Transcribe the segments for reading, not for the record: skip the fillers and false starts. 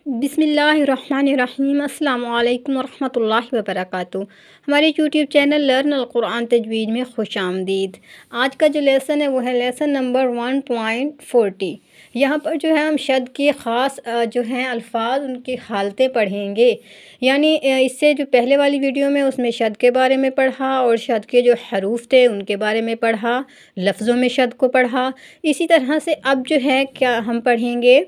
बिस्मिल्लाहिर्रहमानिर्रहीम। अस्सलामु अलैकुम वरहमतुल्लाहि वबरकातुहू। हमारे यूट्यूब चैनल लर्न अल-कुरान तजवीद में खुश आमदीद। आज का जो लेसन है वो है लेसन नंबर 1.40। यहाँ पर जो है हम शद के ख़ास जो हैं अल्फाज उनकी हालतें पढ़ेंगे। यानी इससे जो पहले वाली वीडियो में उसमें शद के बारे में पढ़ा और शद के जो हरूफ थे उनके बारे में पढ़ा, लफ्ज़ों में शद को पढ़ा। इसी तरह से अब जो है क्या हम पढ़ेंगे,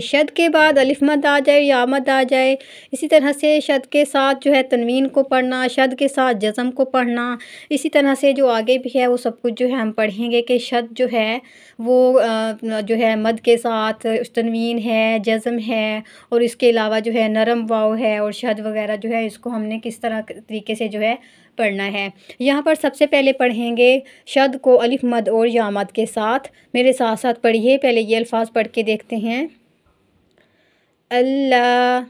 शद के बाद अलिफ मद आ जाए या मद आ जाए। इसी तरह से शद के साथ जो है तनवीन को पढ़ना, शद के साथ जज़म को पढ़ना। इसी तरह से जो आगे भी है वो सब कुछ जो है हम पढ़ेंगे कि शद जो है वो जो है मद के साथ तनवीन है, जज़म है और इसके अलावा जो है नरम वाव है और शद वगैरह जो है इसको हमने किस तरह तरीके से जो है पढ़ना है। यहाँ पर सबसे पहले पढ़ेंगे शद को अलिफ मद और या मद के साथ। मेरे साथ साथ पढ़िए। पहले ये अल्फाज पढ़ के देखते हैं। अल्लाह,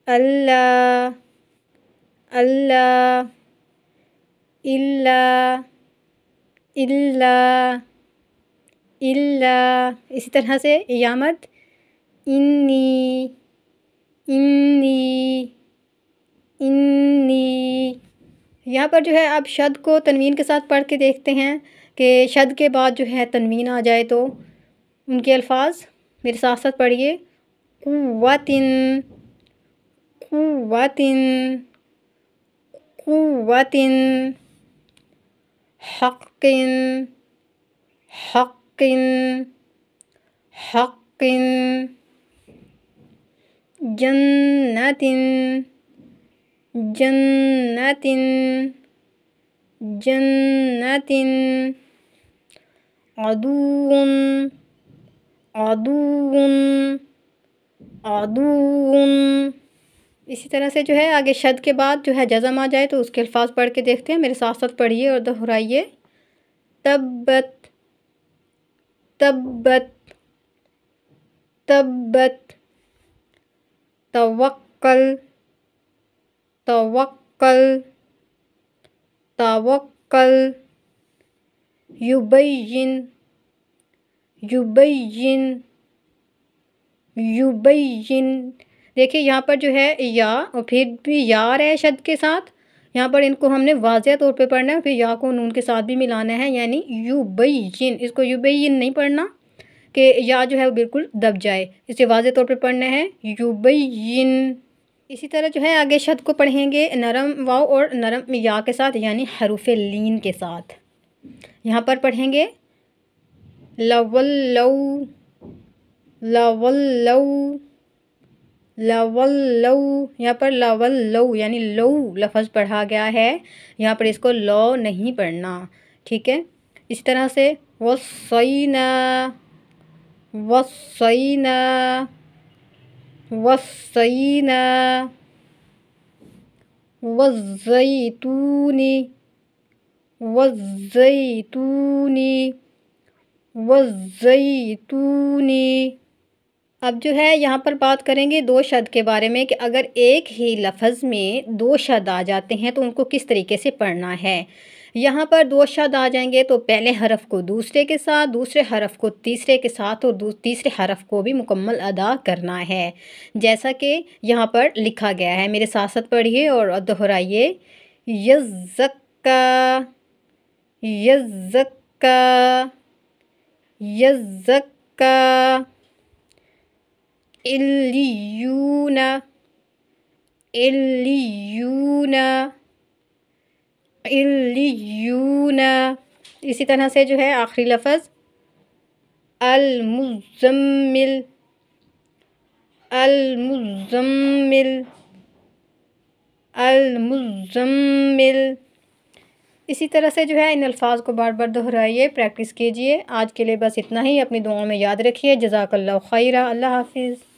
अल्लाह, अल्लाह, इल्ला, इल्ला, इल्ला। इसी तरह से या मद इन्नी, इन्नी, इन्नी। यहाँ पर जो है अब शद को तनवीन के साथ पढ़ के देखते हैं कि शद के बाद जो है तनवीन आ जाए तो उनके अल्फाज मेरे साथ साथ पढ़िए। कुव्वतिन, कुव्वतिन, कुव्वतिन, हक़्क़िन, हक़्क़िन, हक़्क़िन, जन्नतिन, जन्नतिन, जन्नतिन, अदुव्वुन, अदुव्वुन, अदुव्वुन। इसी तरह से जो है आगे शद के बाद जो है जज़म आ जाए तो उसके अल्फाज पढ़ के देखते हैं। मेरे साथ साथ पढ़िए और दोहराइए। तब्बत, तब्बत, तब्बत, तवक्कल, तवक्कल, तवक्कल, युबय्यिन, युबय्यिन, युबय्यिन। देखिए यहाँ पर जो है या और फिर भी या है शद के साथ। यहाँ पर इनको हमने वाज़ेह तौर पे पढ़ना है, फिर या को नून के साथ भी मिलाना है, यानी युबय्यिन। इसको युबय्यिन नहीं पढ़ना कि या जो है वो बिल्कुल दब जाए, इसे वाज़ेह तौर पे पढ़ना है युबय्यिन। इसी तरह जो है आगे शद को पढ़ेंगे नरम वाव और नरम या के साथ, यानी हरूफ़े लीन के साथ। यहाँ पर पढ़ेंगे लवल्लौ, लवल्लौ, लवल्लौ। यहाँ पर लवल्लौ यानी लौ लफ्ज़ पढ़ा गया है, यहाँ पर इसको लौ नहीं पढ़ना, ठीक है। इस तरह से वस्सैना, वस्सैना, वस्सैना, वज़्ज़ैतूनी, वज़्ज़ैतूनी, वज़्ज़ैतूनी। अब जो है यहाँ पर बात करेंगे दो शद के बारे में कि अगर एक ही लफ्ज़ में दो शद आ जाते हैं तो उनको किस तरीके से पढ़ना है। यहाँ पर दो शद आ जाएंगे तो पहले हरफ को दूसरे के साथ, दूसरे हरफ को तीसरे के साथ और तीसरे हरफ को भी मुकम्मल अदा करना है, जैसा कि यहाँ पर लिखा गया है। मेरे साथ साथ पढ़िए और दोहराइए। यज़्ज़क्का, यज़्ज़क्का, यज़्ज़क्का, इल्लियूना, इल्लियूना, इल्लियूना। इसी तरह से जो है आखिरी लफ्ज़ अल-मुज़्ज़म्मिल, अल-मुज़्ज़म्मिल, अल-मुज़्ज़म्मिल। इसी तरह से जो है इन अल्फाज को बार बार दोहराइए, प्रैक्टिस कीजिए। आज के लिए बस इतना ही। अपनी दुआओं में याद रखिए। जज़ाकल्लाहु खैरा। अल्लाह हाफ़िज़।